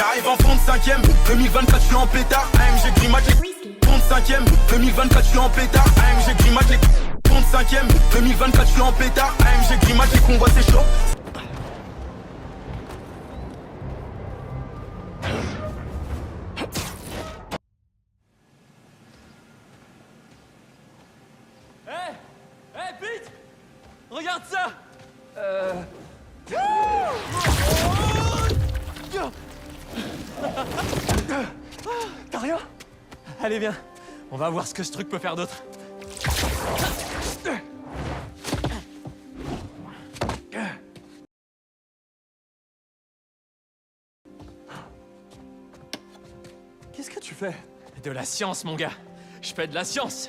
J'arrive en fond de 5ème, 2024 je suis en pétard. AMG Grimac les fond de 5ème, 2024 je suis en pétard. AMG Grimac les fond de 5ème, 2024 je suis en pétard. AMG Grimac les convois c'est chaud. Hey, Pete! Regarde ça! T'as rien? Allez, viens. On va voir ce que ce truc peut faire d'autre. Qu'est-ce que tu fais? De la science, mon gars. Je fais de la science.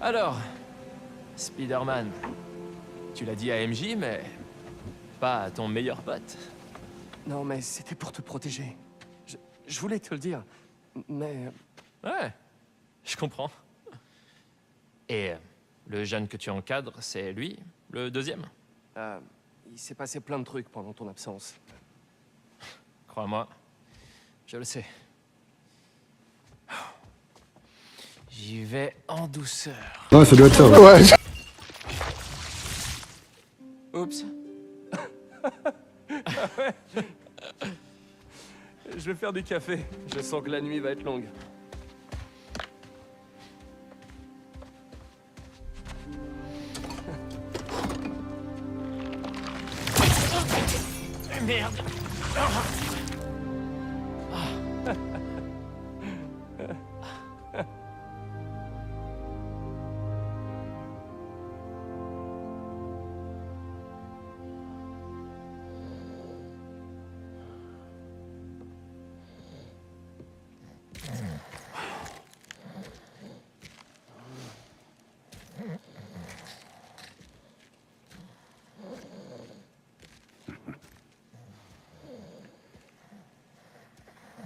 Alors, Spider-Man, tu l'as dit à MJ, mais pas à ton meilleur pote. Non, mais c'était pour te protéger. Je voulais te le dire, mais... Ouais, je comprends. Et le jeune que tu encadres, c'est lui, le deuxième? il s'est passé plein de trucs pendant ton absence. Crois-moi, je le sais. J'y vais en douceur. Ouais, ça doit être ça. Ouais. Oups. Je vais faire du café. Je sens que la nuit va être longue. Merde.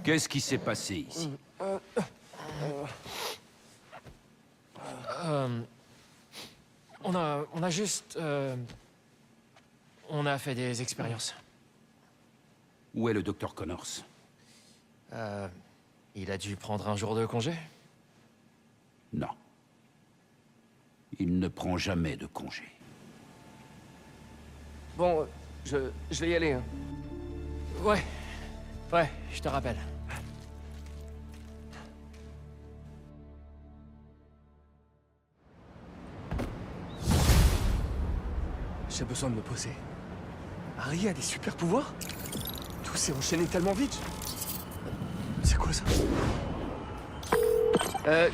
Qu'est-ce qui s'est passé ici? On a juste... on a fait des expériences. Où est le docteur Connors? Il a dû prendre un jour de congé. Non. Il ne prend jamais de congé. Bon, je vais y aller, hein. Ouais, je te rappelle. J'ai besoin de me poser. Harry a des super pouvoirs? Tout s'est enchaîné tellement vite. C'est quoi ça?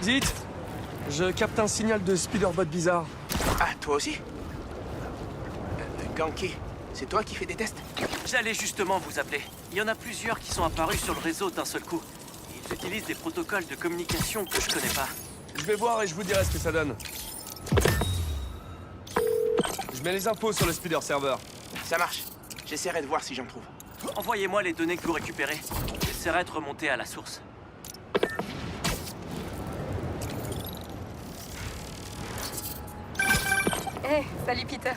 Dites, je capte un signal de Spider-Bot bizarre. Ah, toi aussi? Ganke, c'est toi qui fais des tests? J'allais justement vous appeler. Il y en a plusieurs qui sont apparus sur le réseau d'un seul coup. Ils utilisent des protocoles de communication que je connais pas. Je vais voir et je vous dirai ce que ça donne. Je mets les infos sur le Spider Server. Ça marche. J'essaierai de voir si j'en trouve. Envoyez-moi les données que vous récupérez. J'essaierai de remonter à la source. Hey, salut Peter.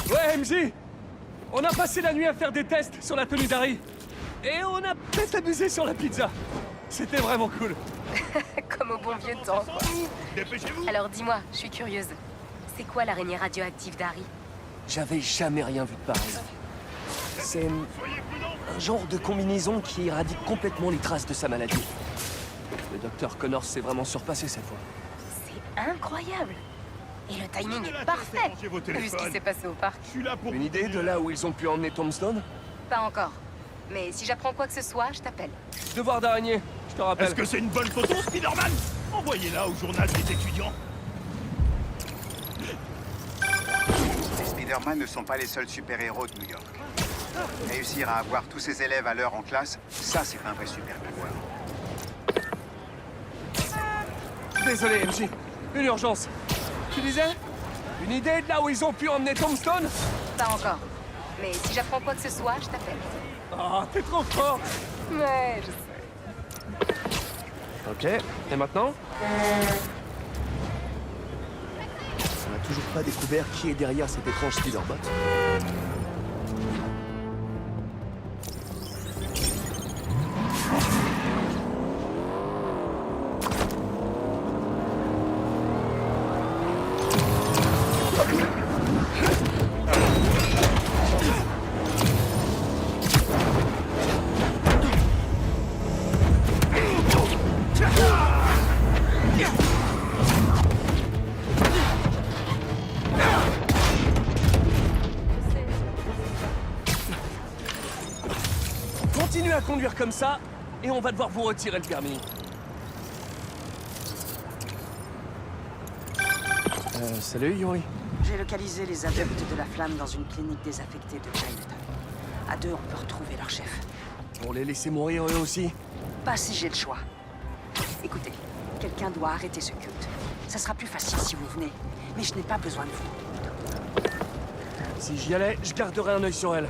Ouais, MJ! On a passé la nuit à faire des tests sur la tenue d'Harry. Et on a peut-être abusé sur la pizza. C'était vraiment cool. Comme au bon vieux temps, quoi. Alors dis-moi, je suis curieuse. C'est quoi l'araignée radioactive d'Harry? J'avais jamais rien vu de pareil. C'est un genre de combinaison qui éradique complètement les traces de sa maladie. Le docteur Connors s'est vraiment surpassé cette fois. C'est incroyable. Et le timing est parfait, vu ce qui s'est passé au parc. Une idée de là où ils ont pu emmener Tombstone? Pas encore. Mais si j'apprends quoi que ce soit, je t'appelle. Devoir d'araignée, je te rappelle. Est-ce que c'est une bonne photo, Spider-Man? Envoyez-la au journal des étudiants. Les Spider-Man ne sont pas les seuls super-héros de New York. Réussir à avoir tous ses élèves à l'heure en classe, ça c'est un vrai super-pouvoir. Désolé, MJ. Une urgence. Tu disais? Une idée de là où ils ont pu emmener Tombstone? Pas encore. Mais si j'apprends quoi que ce soit, je t'appelle. Ah, t'es trop fort! Ouais, je sais. Ok, et maintenant? On n'a toujours pas découvert qui est derrière cet étrange Spider-Bot. continuez à conduire comme ça, et on va devoir vous retirer le permis. Salut, Yuri. J'ai localisé les adeptes de la flamme dans une clinique désaffectée de Chinatown. À deux, on peut retrouver leur chef. Pour les laisser mourir eux aussi. Pas si j'ai le choix. Écoutez, quelqu'un doit arrêter ce culte. Ça sera plus facile si vous venez, mais je n'ai pas besoin de vous. Si j'y allais, je garderais un œil sur elle.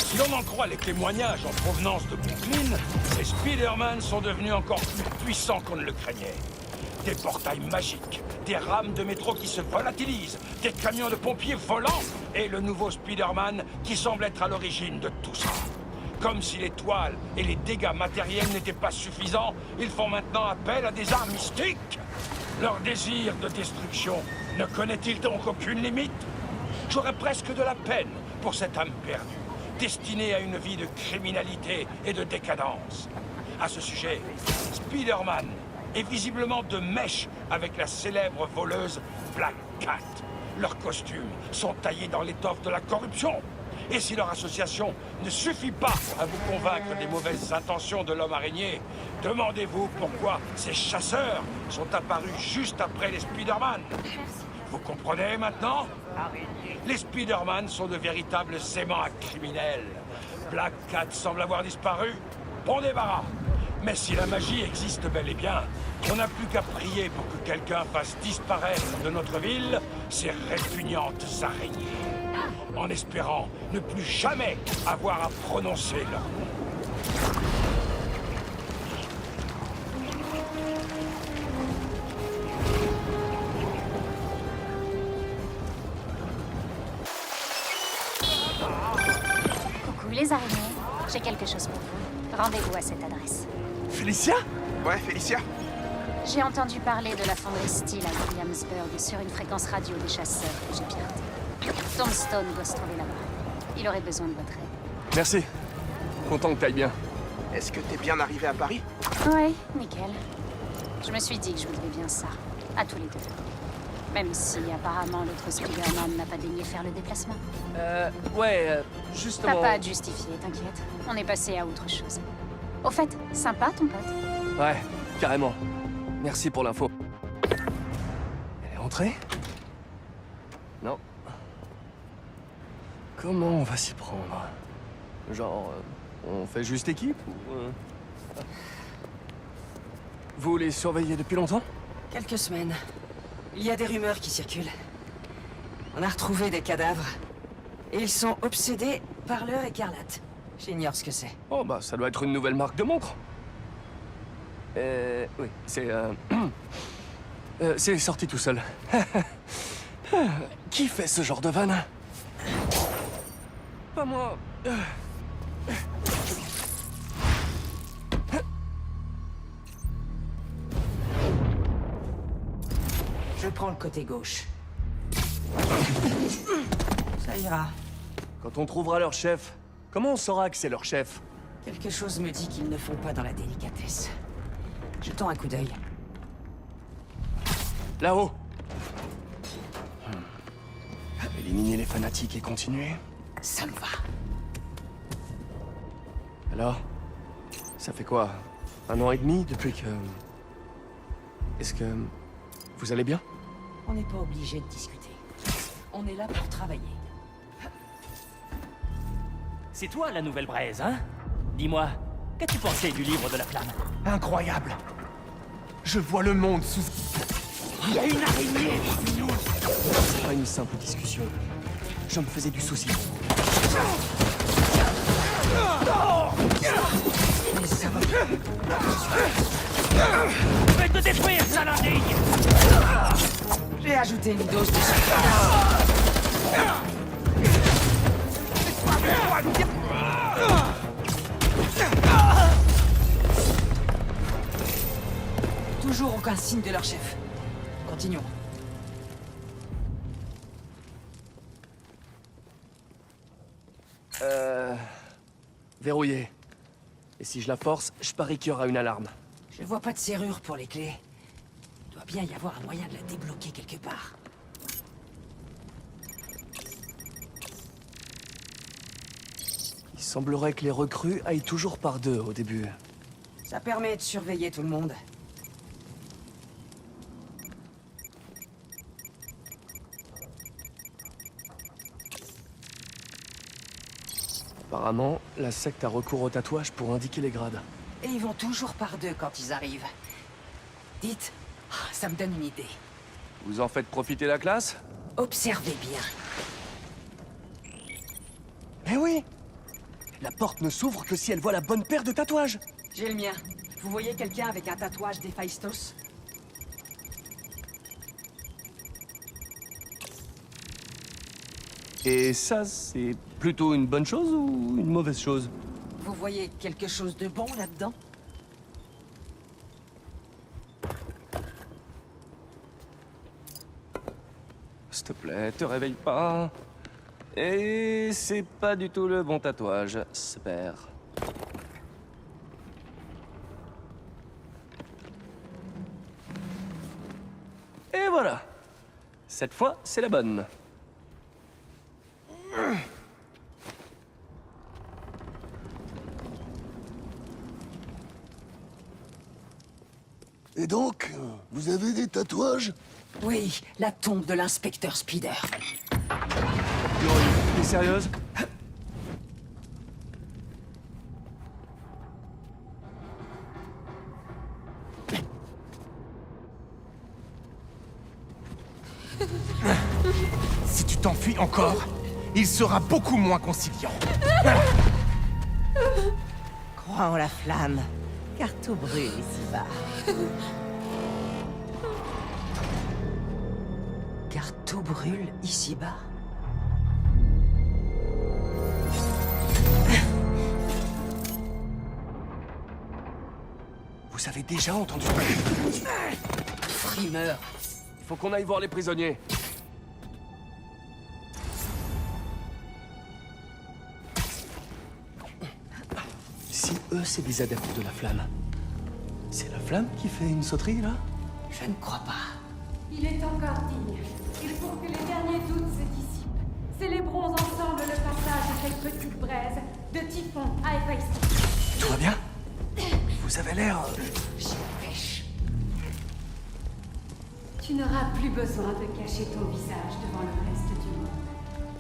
Si l'on en croit les témoignages en provenance de Brooklyn, les Spider-Man sont devenus encore plus puissants qu'on ne le craignait. Des portails magiques, des rames de métro qui se volatilisent, des camions de pompiers volants et le nouveau Spider-Man qui semble être à l'origine de tout ça. Comme si les toiles et les dégâts matériels n'étaient pas suffisants, ils font maintenant appel à des armes mystiques. Leur désir de destruction ne connaît-il donc aucune limite? J'aurais presque de la peine pour cette âme perdue, destinée à une vie de criminalité et de décadence. À ce sujet, Spider-Man est visiblement de mèche avec la célèbre voleuse Black Cat. Leurs costumes sont taillés dans l'étoffe de la corruption. Et si leur association ne suffit pas à vous convaincre des mauvaises intentions de l'homme araignée, demandez-vous pourquoi ces chasseurs sont apparus juste après les Spider-Man. Vous comprenez maintenant? Les Spider-Man sont de véritables aimants à criminels. Black Cat semble avoir disparu. Bon débarras. Mais si la magie existe bel et bien, on n'a plus qu'à prier pour que quelqu'un fasse disparaître de notre ville ces répugnantes araignées. En espérant ne plus jamais avoir à prononcer leur nom. Coucou les araignées, j'ai quelque chose pour vous. Rendez-vous à cette adresse. Félicia? Ouais, Félicia? J'ai entendu parler de la fonderie Steel à Williamsburg sur une fréquence radio des chasseurs que j'ai piratée. Tombstone doit se trouver là-bas. Il aurait besoin de votre aide. Merci. Content que t'ailles bien. Est-ce que t'es bien arrivé à Paris? Ouais, nickel. Je me suis dit que je voudrais bien ça. À tous les deux. Même si apparemment l'autre Spider-Man n'a pas daigné faire le déplacement. Justement... T'as pas à te justifier, t'inquiète. On est passé à autre chose. Au fait, sympa ton pote. Ouais, carrément. Merci pour l'info. Elle est rentrée? Non. Comment on va s'y prendre? Genre, on fait juste équipe ou... Vous les surveillez depuis longtemps? Quelques semaines. Il y a des rumeurs qui circulent. On a retrouvé des cadavres. Et ils sont obsédés par l'heure écarlate. J'ignore ce que c'est. Oh bah ça doit être une nouvelle marque de montre. Oui, c'est c'est sorti tout seul. Qui fait ce genre de vanne? Pas moi. Je prends le côté gauche. Ça ira. Quand on trouvera leur chef, comment on saura que c'est leur chef? Quelque chose me dit qu'ils ne font pas dans la délicatesse. Jetons un coup d'œil. Là-haut. Éliminer les fanatiques et continuer. Ça me va. Alors, ça fait quoi? 1 an et demi depuis que... Est-ce que... Vous allez bien? On n'est pas obligé de discuter. On est là pour travailler. C'est toi la nouvelle braise, hein? Dis-moi, qu'as-tu pensé du livre de la flamme? Incroyable. Je vois le monde sous... Il y a une araignée parmi nous! C'est pas une simple discussion. Je me faisais du souci. Mais ça va. Je vais te détruire, sale indigne! J'ai ajouté une dose de Aucun signe de leur chef. Continuons. Verrouillé. Et si je la force, je parie qu'il y aura une alarme. Je vois pas de serrure pour les clés. Il doit bien y avoir un moyen de la débloquer quelque part. Il semblerait que les recrues aillent toujours par deux au début. Ça permet de surveiller tout le monde. Apparemment, la secte a recours au tatouage pour indiquer les grades. Et ils vont toujours par deux quand ils arrivent. Dites, ça me donne une idée. Vous en faites profiter la classe? Observez bien. Eh oui! La porte ne s'ouvre que si elle voit la bonne paire de tatouages. J'ai le mien. Vous voyez quelqu'un avec un tatouage d'Héphaïstos? Et ça, c'est plutôt une bonne chose ou une mauvaise chose? Vous voyez quelque chose de bon là-dedans? S'il te plaît, te réveille pas. Et c'est pas du tout le bon tatouage, super. Et voilà. Cette fois, c'est la bonne. Et donc, vous avez des tatouages? Oui, la tombe de l'inspecteur Spider. T'es sérieuse? Si tu t'enfuis encore, il sera beaucoup moins conciliant. Crois en la flamme, car tout brûle ici-bas. Car tout brûle ici-bas. Vous avez déjà entendu? Frimeur. Il faut qu'on aille voir les prisonniers. Si eux, c'est des adeptes de la flamme, c'est la flamme qui fait une sauterie, là? Je ne crois pas. Il est encore digne. Il faut que les derniers doutes se dissipent. Célébrons ensemble le passage de cette petite braise, de Typhon à Héphaïstos. Tout va bien? Vous avez l'air... J'ai pêche. Tu n'auras plus besoin de cacher ton visage devant le reste du monde.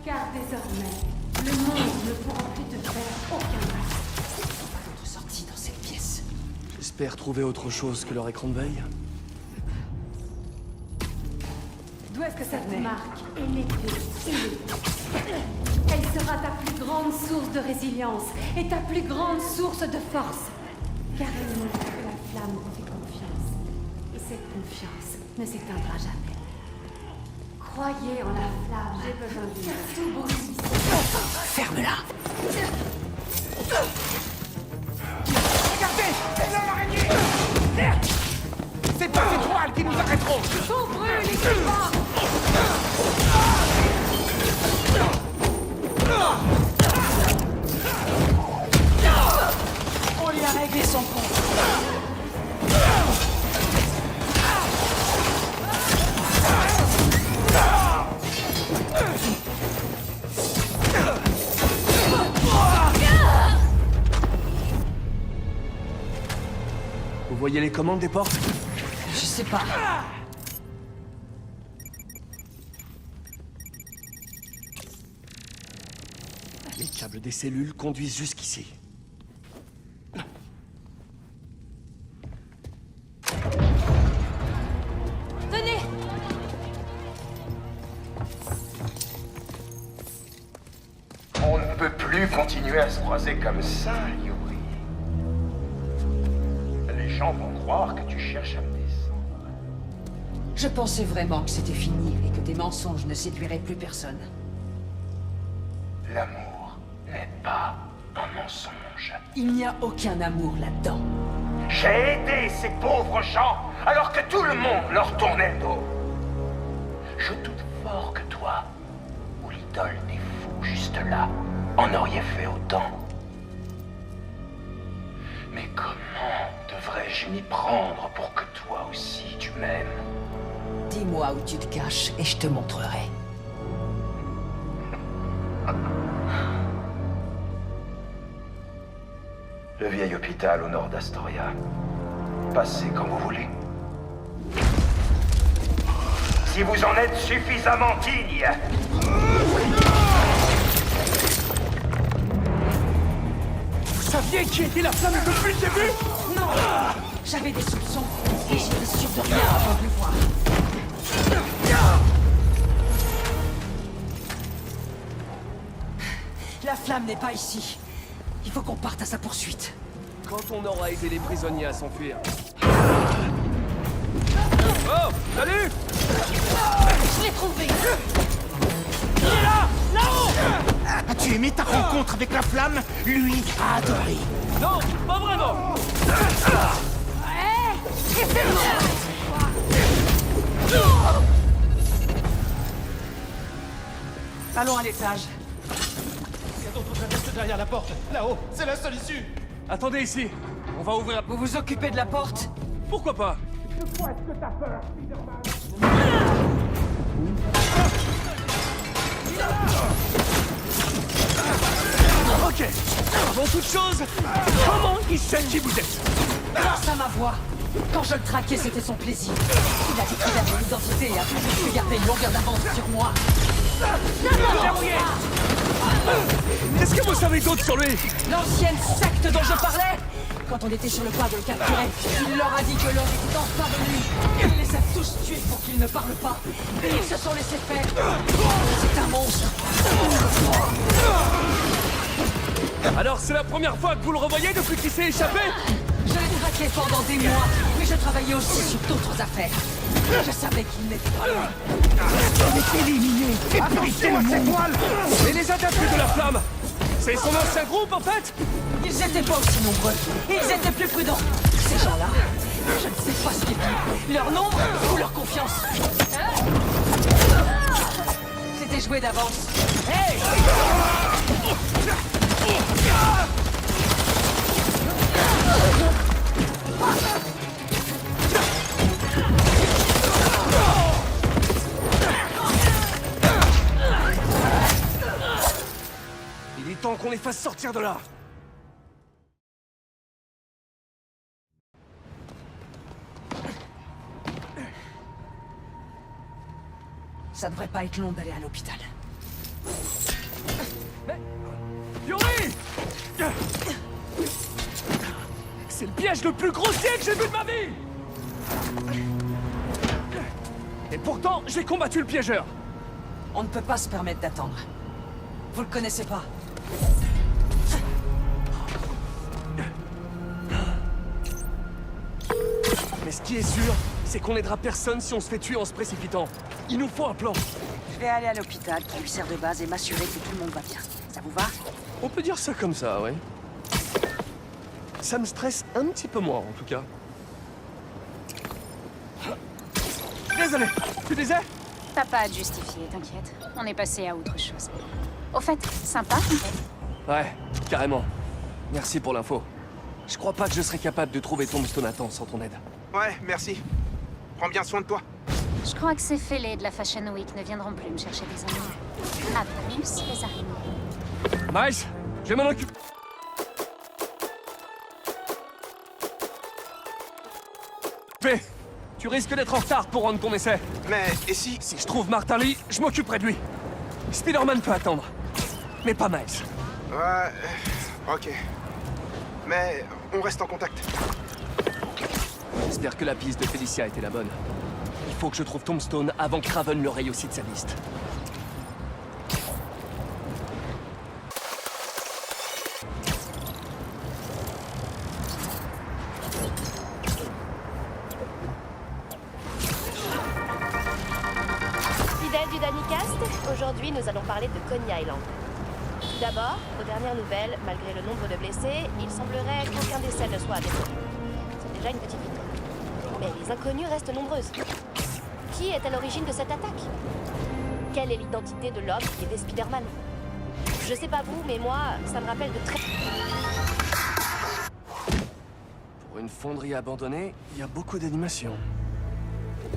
Car désormais, le monde ne pourra plus te faire aucun mal. D'autre sortie dans cette pièce. J'espère trouver autre chose que leur écran de veille. D'où est-ce que cette marque est l'épée et elle sera ta plus grande source de résilience et ta plus grande source de force. Car elle montre que la flamme te fait confiance. Et cette confiance ne s'éteindra jamais. Croyez en la flamme. J'ai besoin d'une tout brûle ici. Ferme-la. Regardez, c'est là l'araignée. Merde. C'est pas ces toiles qui nous arrêteront. Tout brûle ici-bas. On lui a réglé son compte. Vous voyez les commandes des portes? Je sais pas. Les câbles des cellules conduisent jusqu'ici. Tenez. On ne peut plus continuer à se croiser comme ça, Yuri. Les gens vont croire que tu cherches à me descendre. Je pensais vraiment que c'était fini et que tes mensonges ne séduiraient plus personne. L'amour n'est pas un mensonge. Il n'y a aucun amour là-dedans. J'ai aidé ces pauvres gens alors que tout le monde leur tournait le dos. Je doute fort que toi, ou l'idole des fous juste là, en auriez fait autant. Mais comment devrais-je m'y prendre pour que toi aussi tu m'aimes? Dis-moi où tu te caches et je te montrerai. Le vieil hôpital au nord d'Astoria. Passez quand vous voulez. Si vous en êtes suffisamment digne. Vous saviez qui était la flamme depuis le début? Non! J'avais des soupçons, et j'étais sûr de rien avant de le voir. La flamme n'est pas ici. Il faut qu'on parte à sa poursuite. Quand on aura aidé les prisonniers à s'enfuir. Oh! Salut! Je l'ai trouvé! Il est là! Là-haut! As-tu aimé ta rencontre avec la flamme? Lui a adoré. Non, pas vraiment! Allons à l'étage. Il y a d'autres adeptes derrière la porte. Là-haut, c'est la seule issue. Attendez ici. On va ouvrir. Vous vous occupez de la porte? Pourquoi pas? De quoi est-ce que t'as peur, Spider-Man? Ok. Avant toute chose, comment il sait qui vous êtes? Grâce à ma voix. Quand je le traquais, c'était son plaisir. Il a découvert mon identité et a toujours pu garder une longueur d'avance sur moi. Qu'est-ce que vous savez d'autre sur lui? L'ancienne secte dont je parlais. Quand on était sur le point de le capturer, il leur a dit que l'heure était enfin venue. Il les a tous tués pour qu'ils ne parlent pas. Et ils se sont laissés faire. C'est un monstre. Alors c'est la première fois que vous le revoyez depuis qu'il s'est échappé? Je l'ai traqué pendant des mois, mais je travaillais aussi sur d'autres affaires. Je savais qu'il n'était pas loin. Il est éliminé. Attention à cette toile. Et les adeptes de la flamme? C'est son ancien groupe en fait? Ils étaient pas aussi nombreux. Ils étaient plus prudents. Ces gens-là, je ne sais pas ce qu'ils vivent. Leur nombre ou leur confiance. C'était joué d'avance. Hey! Il est temps qu'on les fasse sortir de là. Ça devrait pas être long d'aller à l'hôpital. Yuri! C'est le piège le plus grossier que j'ai vu de ma vie! Et pourtant, j'ai combattu le piégeur. On ne peut pas se permettre d'attendre. Vous le connaissez pas. Mais ce qui est sûr, c'est qu'on n'aidera personne si on se fait tuer en se précipitant. Il nous faut un plan. Je vais aller à l'hôpital qui lui sert de base et m'assurer que tout le monde va bien. Ça vous va? On peut dire ça comme ça, ouais. Ça me stresse un petit peu moins, en tout cas. Désolé, tu disais? T'as pas à te justifier, t'inquiète. On est passé à autre chose. Au fait, sympa, en fait. Ouais, carrément. Merci pour l'info. Je crois pas que je serais capable de trouver Tombstone à temps sans ton aide. Ouais, merci. Prends bien soin de toi. Je crois que ces fêlés de la Fashion Week ne viendront plus me chercher des ennuis. À plus, les araignées. Miles, je vais m'en occuper. Tu risques d'être en retard pour rendre ton essai. Mais, et si... Si je trouve Martin Lee, je m'occuperai de lui. Spider-Man peut attendre. Mais pas Miles. Ouais... Ok. Mais on reste en contact. J'espère que la piste de Felicia était la bonne. Il faut que je trouve Tombstone avant que Craven le raye aussi de sa liste. Fidèle du Danicast, aujourd'hui nous allons parler de Coney Island. Tout d'abord, aux dernières nouvelles, malgré le nombre de blessés, il semblerait qu'aucun décès ne soit à déplorer. déjà une petite victoire. Mais les inconnues restent nombreuses. Qui est à l'origine de cette attaque? Quelle est l'identité de l'homme qui était Spider-Man? Je sais pas vous, mais moi, ça me rappelle de très... Pour une fonderie abandonnée, il y a beaucoup d'animation.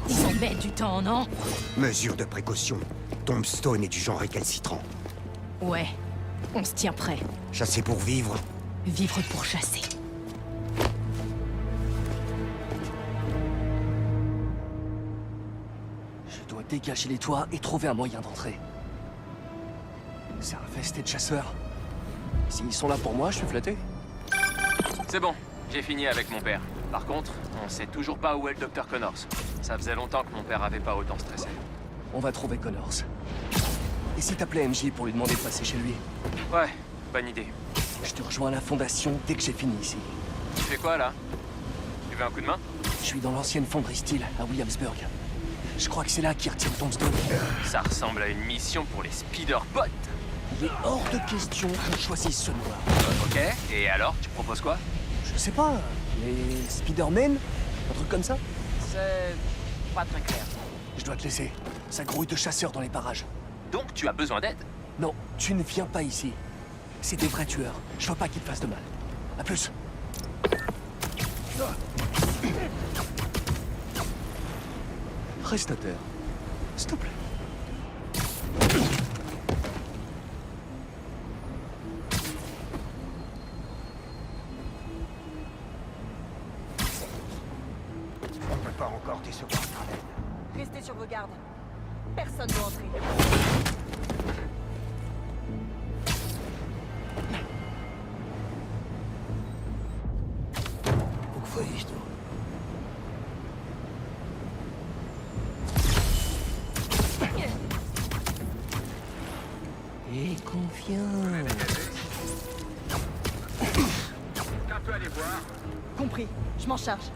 Ils en mettent du temps, non? Mesure de précaution. Tombstone est du genre récalcitrant. Ouais, on se tient prêt. Chasser pour vivre. Vivre pour chasser. Je dois dégager les toits et trouver un moyen d'entrer. C'est infesté de chasseurs. S'ils sont là pour moi, je suis flatté. C'est bon, j'ai fini avec mon père. Par contre, on sait toujours pas où est le Dr. Connors. Ça faisait longtemps que mon père avait pas autant stressé. On va trouver Connors. Et si t'appelais MJ pour lui demander de passer chez lui? Ouais, bonne idée. Je te rejoins à la fondation dès que j'ai fini ici. Tu fais quoi là? Tu veux un coup de main? Je suis dans l'ancienne fonderie Steel à Williamsburg. Je crois que c'est là qu'ils retirent Tombstone. Ça ressemble à une mission pour les Spider-Bots. Il est hors de question qu'on choisisse ce noir. Ok, et alors, tu proposes quoi? Je sais pas, les Spider-Man? Un truc comme ça? C'est pas très clair. Je dois te laisser. Ça grouille de chasseurs dans les parages. Donc tu as besoin d'aide? Non, tu ne viens pas ici. C'est des vrais tueurs. Je veux pas qu'ils te fassent de mal. À plus. Reste à terre. S'il te plaît. On peut pas encore décevoir Kraven. Restez sur vos gardes. Personne ne doit entrer. O que foi isto? Et confiant. Quelqu'un peut aller voir? Compris, je m'en charge.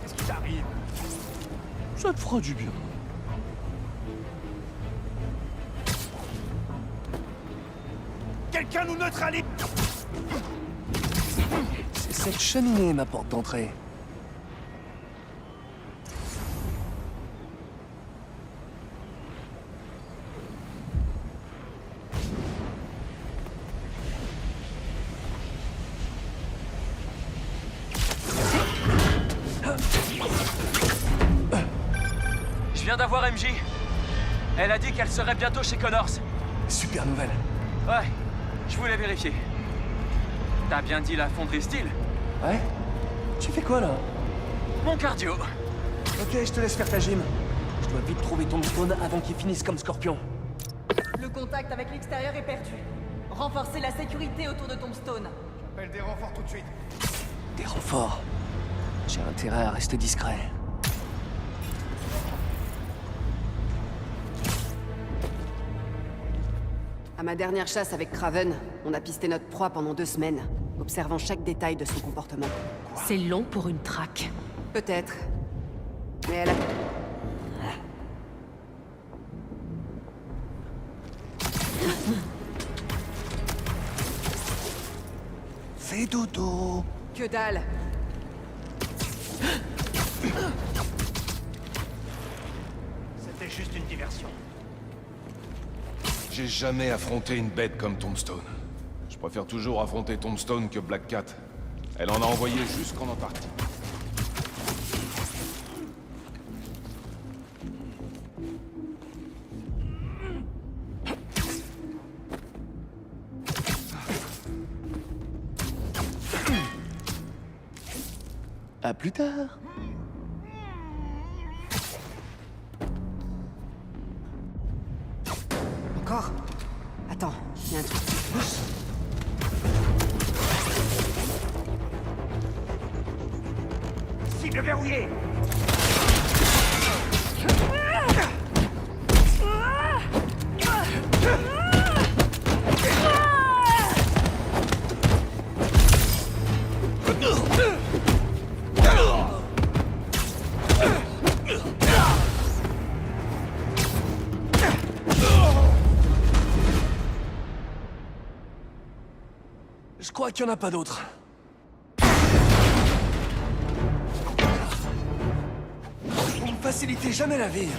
Qu'est-ce qui t'arrive? Ça te fera du bien. Quelqu'un nous neutralise! C'est cette cheminée ma porte d'entrée. Je viens d'avoir MJ. Elle a dit qu'elle serait bientôt chez Connors. Super nouvelle. Ouais, je voulais vérifier. T'as bien dit la fonderie Steel? Ouais? Tu fais quoi là? Mon cardio. Ok, je te laisse faire ta gym. Je dois vite trouver Tombstone avant qu'il finisse comme Scorpion. Le contact avec l'extérieur est perdu. Renforcez la sécurité autour de Tombstone. J'appelle des renforts tout de suite. Des renforts. J'ai intérêt à rester discret. À ma dernière chasse avec Kraven, on a pisté notre proie pendant 2 semaines, observant chaque détail de son comportement. C'est long pour une traque. Peut-être. Mais elle a... Fais dodo. Que dalle! C'était juste une diversion. J'ai jamais affronté une bête comme Tombstone. Je préfère toujours affronter Tombstone que Black Cat. Elle en a envoyé jusqu'en Antarctique. À plus tard. Encore? Attends, il y a un truc. Cible verrouillée! Je crois qu'il n'y en a pas d'autres. Vous me facilitez jamais la vie.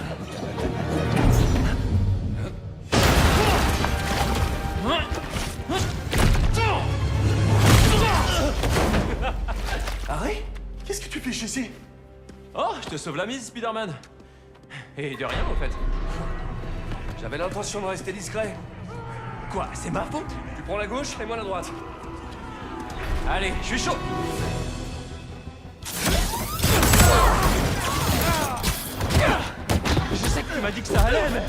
Harry? Qu'est-ce que tu fais ici? Oh, je te sauve la mise, Spider-Man. Et de rien, en fait. J'avais l'intention de rester discret. Quoi, c'est ma faute? Tu prends la gauche et moi la droite. Allez, je suis chaud. Je sais que tu m'as dit que ça allait, mais...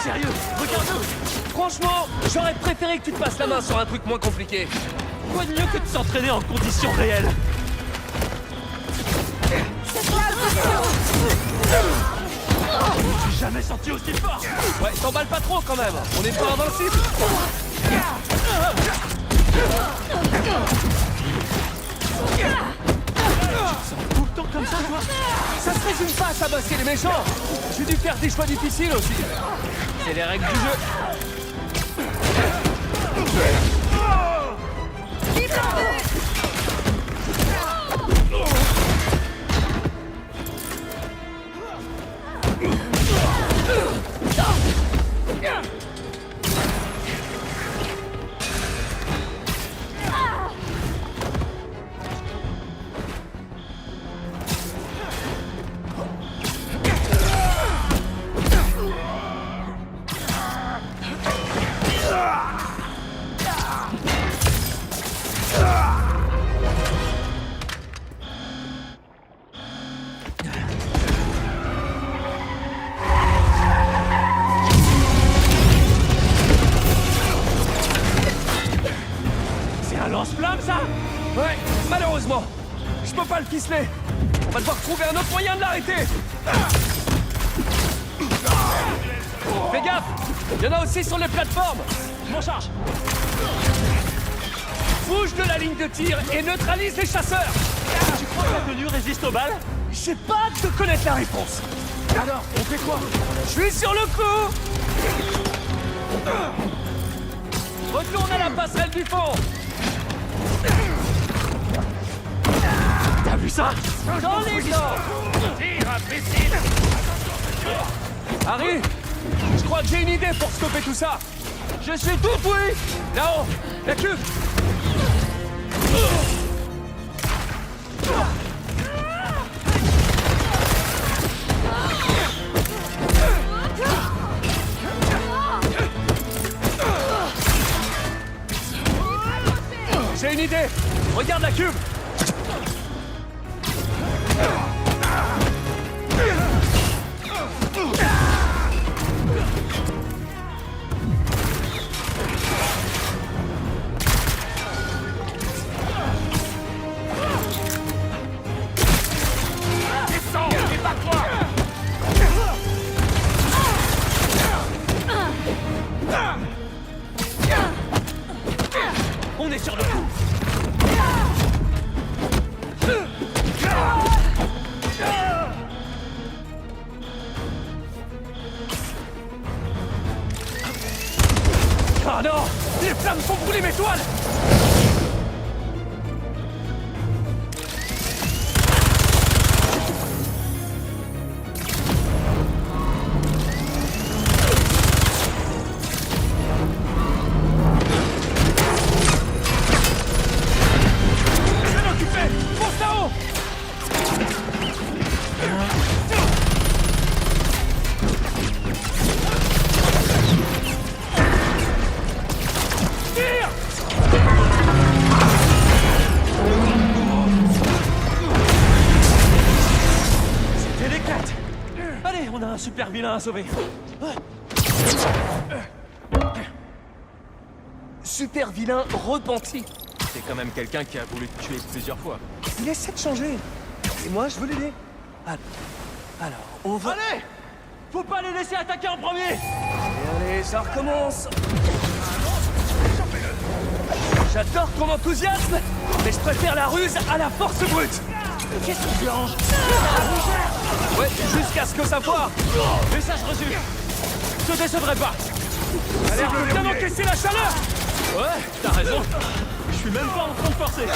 Sérieux, regarde-nous. Franchement, j'aurais préféré que tu te passes la main sur un truc moins compliqué. Quoi de mieux que de s'entraîner en conditions réelles? J'ai jamais senti aussi fort. Ouais, t'emballes pas trop quand même. On n'est pas invincible. Tout le temps comme ça, toi? Ça se résume pas à tabasser les méchants. J'ai dû faire des choix difficiles aussi. C'est les règles du jeu. Ouais, malheureusement. Je peux pas le ficeler. On va devoir trouver un autre moyen de l'arrêter. Fais gaffe. Il y en a aussi sur les plateformes. Je m'en charge. Bouge de la ligne de tir et neutralise les chasseurs. Tu crois que la tenue résiste aux balles? J'ai pas hâte de connaître la réponse. Alors, on fait quoi? Je suis sur le coup. Retourne à la passerelle du fond. T'as vu ça? Dans les dents. Tire, imbécile! Harry, je crois que j'ai une idée pour stopper tout ça. Je suis tout oui. Là-haut, la cube. J'ai une idée. Regarde la cube. On est sur le coup. Ah non! Les flammes font brûler mes toiles! Je vais m'occuper! Fonce là-haut! C'était l'éclate. Allez, on a un super vilain à sauver. Super vilain repenti. C'est quand même quelqu'un qui a voulu te tuer plusieurs fois. Il essaie de changer. Et moi, je veux l'aider. Alors, on va... Allez! Faut pas les laisser attaquer en premier! Et allez, ça recommence. J'adore ton enthousiasme, mais je préfère la ruse à la force brute. Qu'est-ce qui te dérange? Ouais, jusqu'à ce que ça foire. Message reçu. Je te décevrai pas. Ça a l'air de bien encaisser la chaleur. Ouais, t'as raison. Je suis même pas en train de forcer.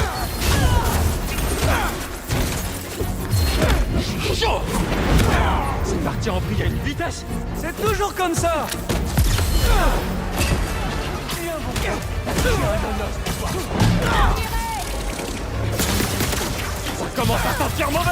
C'est parti en vrille à une vitesse. C'est toujours comme ça. Ça commence à sentir mauvais.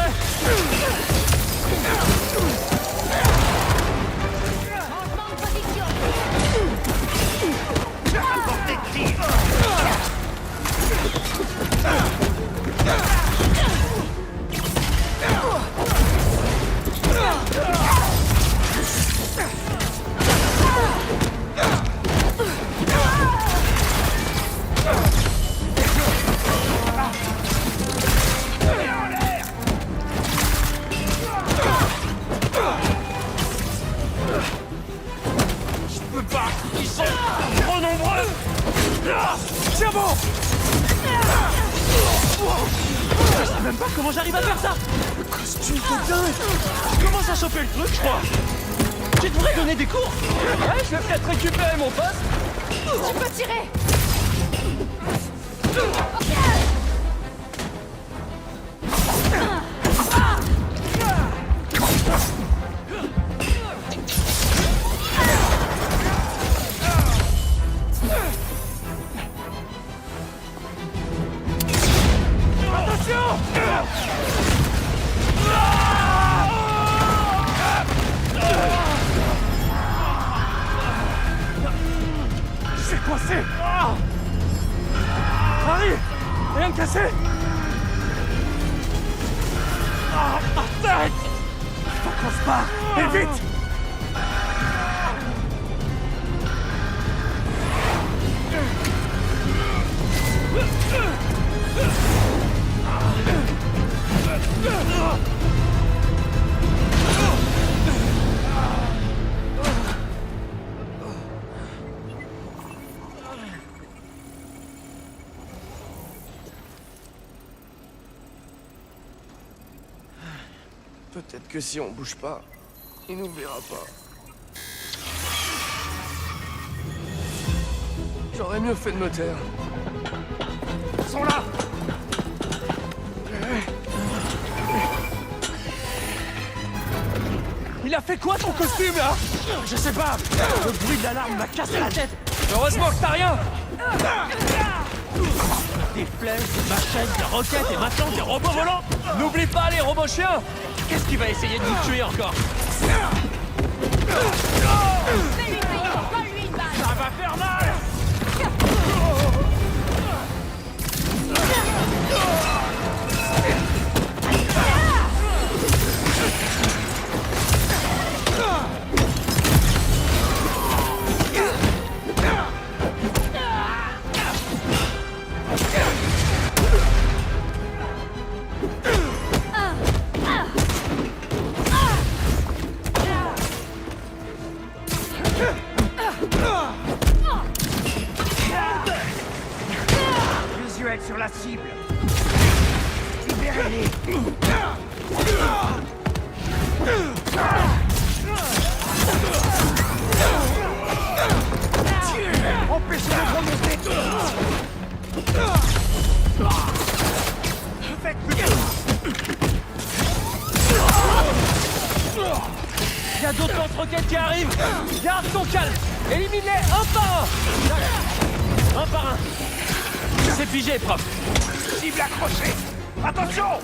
C'est bon! Je sais même pas comment j'arrive à faire ça! Le costume de dingue! Je commence à choper le truc, je crois! Tu devrais donner des cours! Ouais, je vais peut-être récupérer mon poste! Tu peux tirer! C'est coincé! Harry! Rien de cassé! Arrête! Faut qu'on se barre! Et vite! Peut-être que si on bouge pas, il nous verra pas. J'aurais mieux fait de me taire. Ils sont là! Il a fait quoi ton costume là? Je sais pas! Le bruit de l'alarme m'a cassé la tête! Heureusement que t'as rien! Des flèches, des machettes, des roquettes et maintenant des robots volants! N'oublie pas les robots chiens! Qu'est-ce qu'il va essayer de nous tuer encore? Ça va faire mal! Visuel sur la cible. Libérez-les. Empêchez-le de remonter. Faites plus vite. Il y a d'autres lance-roquettes qui arrivent! Garde ton calme! Élimine-les un par un! Un par un! C'est figé, prof! Cible accrochée. Attention!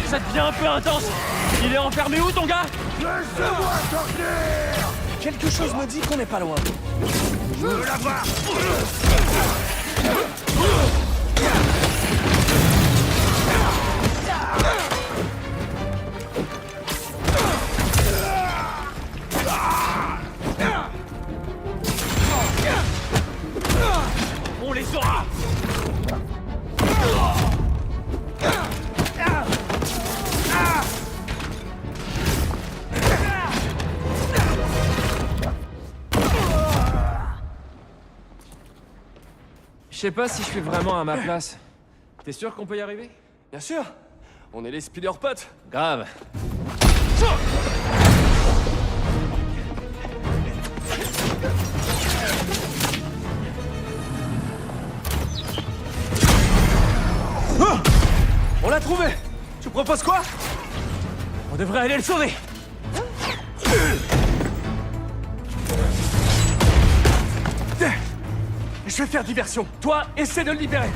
Ça devient un peu intense! Il est enfermé où, ton gars? Laissez-moi sortir! Quelque chose me dit qu'on n'est pas loin. Je veux la voir! On les aura! Je sais pas si je suis vraiment à ma place. T'es sûr qu'on peut y arriver? Bien sûr! On est les Spider-Potes! Grave! l'a trouvé! Tu proposes quoi? On devrait aller le sauver. Je vais faire diversion. Toi, essaie de le libérer.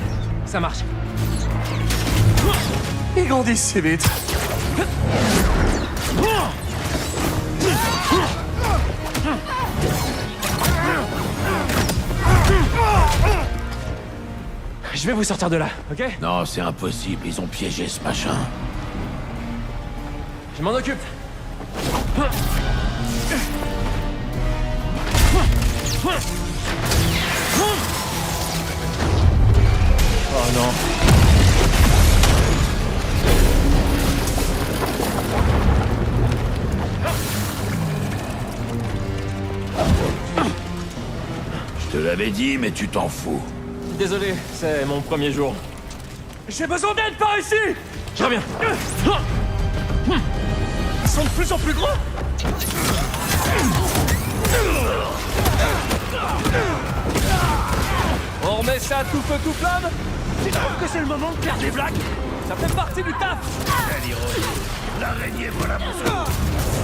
Ça marche. Ils grandissent si vite. Je vais vous sortir de là, ok? Non, c'est impossible, ils ont piégé ce machin. Je m'en occupe. Oh non. Je te l'avais dit, mais tu t'en fous. Désolé, c'est mon premier jour. J'ai besoin d'aide par ici! Je reviens. Ils sont de plus en plus gros! On remet ça tout feu tout flamme? Tu trouves que c'est le moment de faire des blagues? Ça fait partie du taf! Quelle ironie. L'araignée, voilà mon sang.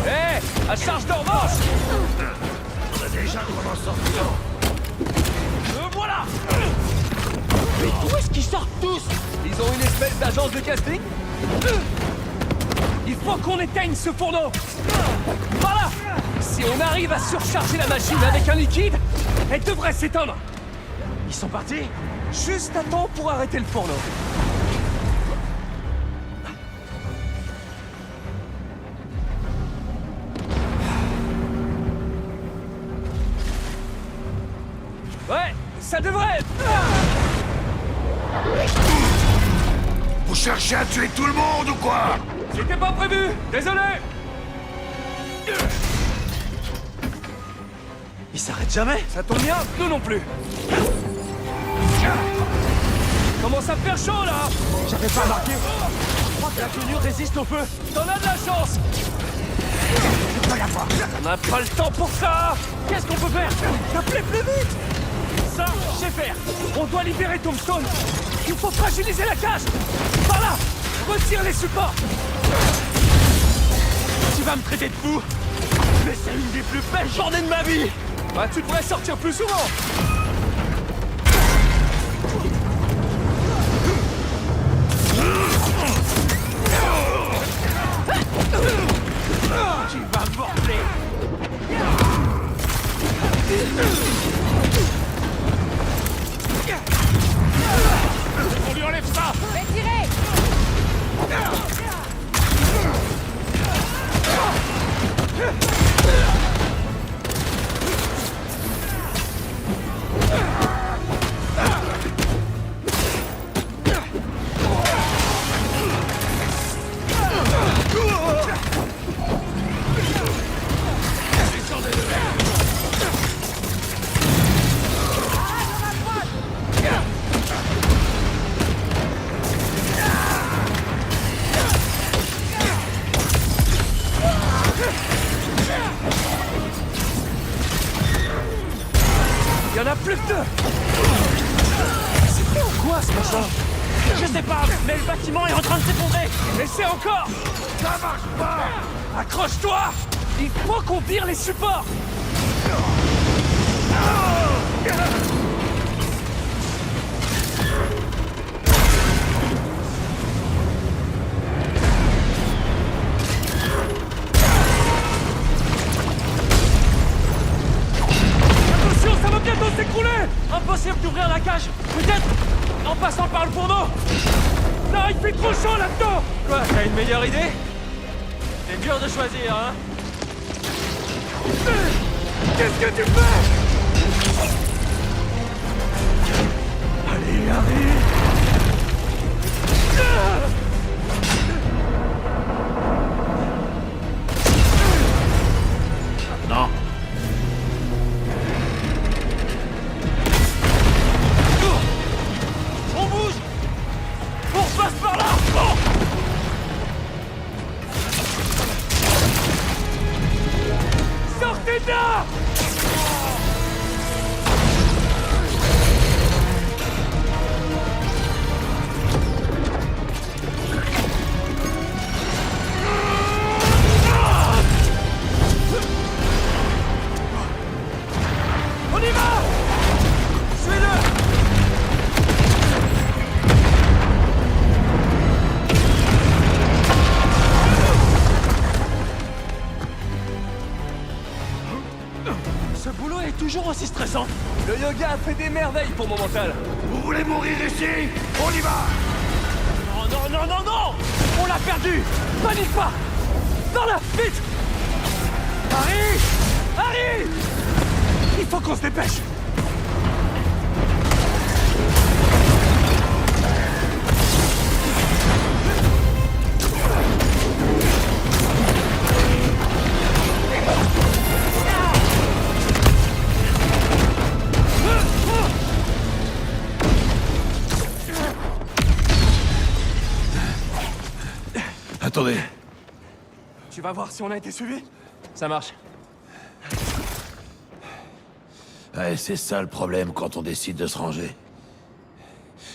Hé! À charge de revanche! On a déjà comment sortir. Voilà! Mais d'où est-ce qu'ils sortent tous? Ils ont une espèce d'agence de casting? Il faut qu'on éteigne ce fourneau! Voilà! Si on arrive à surcharger la machine avec un liquide, elle devrait s'éteindre! Ils sont partis? Juste à temps pour arrêter le fourneau. Ouais, ça devrait... Vous cherchez à tuer tout le monde ou quoi? C'était pas prévu! Désolé! Ils s'arrêtent jamais? Ça tombe bien, nous non plus! Commence à faire chaud là! J'avais pas remarqué. Je crois que la tenue résiste au feu. T'en as de la chance! On n'a pas le temps pour ça! Qu'est-ce qu'on peut faire? Appelez plus vite! Ça, je sais faire. On doit libérer Tombstone! Il faut fragiliser la cage! Par là! Retire les supports! Tu vas me traiter de fou? Mais c'est une des plus belles journées de ma vie! Bah tu devrais sortir plus souvent! Tu vas morfler! On lui enlève ça! Fais tirer! Il y en a plus que deux! C'est quoi ou quoi ce machin? Je sais pas, mais le bâtiment est en train de s'effondrer! Essaie encore! Ça marche pas! Accroche-toi! Il faut qu'on vire les supports! Attention, ça va bientôt s'écrouler! Impossible d'ouvrir la cage! Peut-être en passant par le fourneau! Non, il fait trop chaud là-dedans! Quoi, t'as une meilleure idée? C'est dur de choisir, hein? Qu'est-ce que tu fais? Allez, arrive! Non. On bouge! On passe par là! Sortez de là! Le yoga a fait des merveilles pour mon mental. Vous voulez mourir ici? On y va! Non, non, non, non, non! On l'a perdu! Panique pas! Dans là! Vite! Harry! Harry! Il faut qu'on se dépêche! Attendez. Tu vas voir si on a été suivis? Ça marche. Ouais, c'est ça le problème quand on décide de se ranger.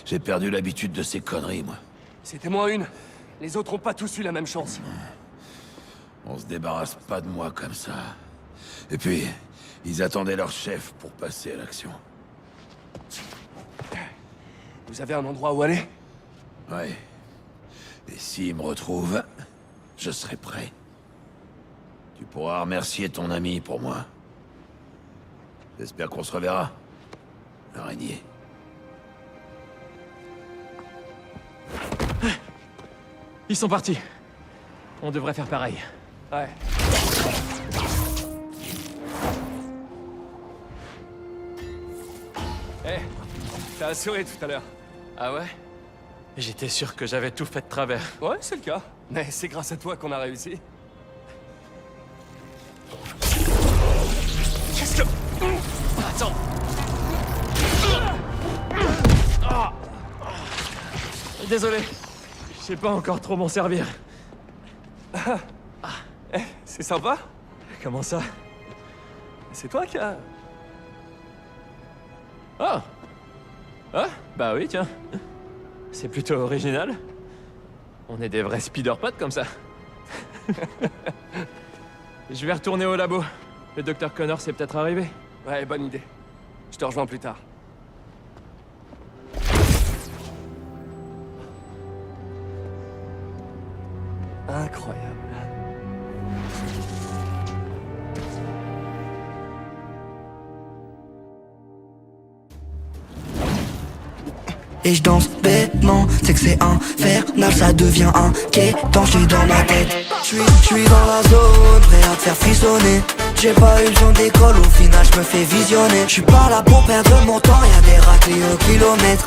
J'ai perdu l'habitude de ces conneries, moi. C'était moi une. Les autres ont pas tous eu la même chance. On se débarrasse pas de moi comme ça. Et puis, ils attendaient leur chef pour passer à l'action. Vous avez un endroit où aller? Ouais. Et s'ils me retrouvent, je serai prêt. Tu pourras remercier ton ami pour moi. J'espère qu'on se reverra. L'araignée. Ils sont partis. On devrait faire pareil. Ouais. Hé, t'as assuré tout à l'heure. Ah ouais? J'étais sûr que j'avais tout fait de travers. Ouais, c'est le cas. Mais c'est grâce à toi qu'on a réussi. Qu'est-ce que... Attends. Désolé. Je sais pas encore trop m'en servir. C'est sympa. Comment ça? C'est toi qui as... Ah! Ah? Bah oui, tiens. C'est plutôt original. On est des vrais speederpods comme ça. Je vais retourner au labo. Le docteur Connors est peut-être arrivé. Ouais, bonne idée. Je te rejoins plus tard. Incroyable. Et je danse bêtement, c'est que c'est infernal, ça devient inquiétant, j'suis dans ma tête. J'suis dans la zone, prêt à te faire frissonner. J'ai pas eu besoin d'école, au final j'me fais visionner. J'suis pas là pour perdre mon temps, y'a des raclés au kilomètre.